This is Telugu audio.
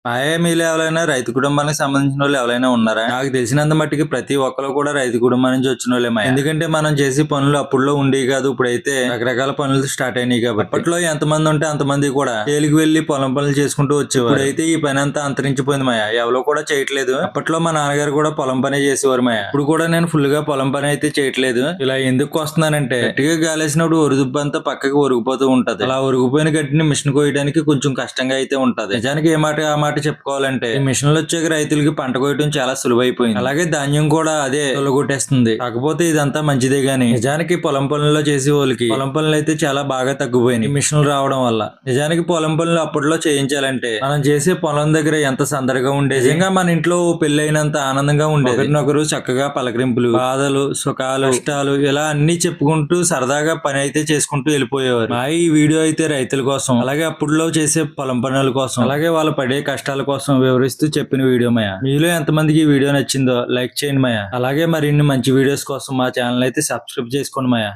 మాయా మీలో ఎవరైనా రైతు కుటుంబానికి సంబంధించిన వాళ్ళు ఎవరైనా ఉన్నారా? నాకు తెలిసినంత మట్టికి ప్రతి ఒక్కరు కూడా రైతు కుటుంబం నుంచి వచ్చిన వాళ్ళే మాయా. ఎందుకంటే మనం చేసే పనులు అప్పుడులో ఉండేవి కాదు, ఇప్పుడైతే రకరకాల పనులు స్టార్ట్ అయినాయి కాబట్టి. అప్పట్లో ఎంతమంది ఉంటే అంతమంది కూడా తేలికి వెళ్లి పొలం పనులు చేసుకుంటూ వచ్చేవారు. ఇప్పుడైతే ఈ పని అంతా అంతరించిపోయింది మాయా, ఎవరో కూడా చేయట్లేదు. అప్పట్లో మా నాన్నగారు కూడా పొలం పనే చేసేవారు మాయా. ఇప్పుడు కూడా నేను ఫుల్ గా పొలం పని అయితే చేయట్లేదు. ఇలా ఎందుకు వస్తున్నానంటే గట్టిగా గాలేసినప్పుడు ఒరుదుబ్బు అంతా పక్కకి ఒరిగిపోతూ ఉంటది. అలా ఒరిగిపోయిన గడ్డిని మిషన్ కోయడానికి కొంచెం కష్టంగా అయితే ఉంటది. నిజానికి ఏ మాట ఆ మాట చెప్పుకోవాలంటే ఈ మిషన్లు వచ్చాక రైతులకి పంట కోయటం చాలా సులువైపోయింది. అలాగే ధాన్యం కూడా అదే తొలగొట్టేస్తుంది. కాకపోతే ఇదంతా మంచిదే గానీ నిజానికి పొలం పనుల్లో చేసే వాళ్ళకి పొలం పనులు అయితే చాలా బాగా తగ్గిపోయినాయి మిషన్లు రావడం వల్ల. నిజానికి పొలం పనులు అప్పట్లో చేయించాలంటే మనం చేసే పొలం దగ్గర ఎంత సందడిగా ఉండేది. నిజంగా మన ఇంట్లో పెళ్లి అయినంత ఆనందంగా ఉండేది. ఒకరినొకరు చక్కగా పలకరింపులు, బాధలు, సుఖాలు, ఇష్టాలు ఇలా అన్ని చెప్పుకుంటూ సరదాగా పని అయితే చేసుకుంటూ వెళ్ళిపోయేవారు. మా ఈ వీడియో అయితే రైతుల కోసం, అలాగే అప్పుడులో చేసే పొలం పనుల కోసం, అలాగే వాళ్ళు పడే కష్టాల కోసం వివరిస్తూ చెప్పిన వీడియో మాయా. మీలో ఎంతమందికి ఈ వీడియో నచ్చిందో లైక్ చేయండి మాయా. అలాగే మరిన్ని మంచి వీడియోస్ కోసం మా ఛానల్ అయితే సబ్స్క్రైబ్ చేసుకోండి మాయా.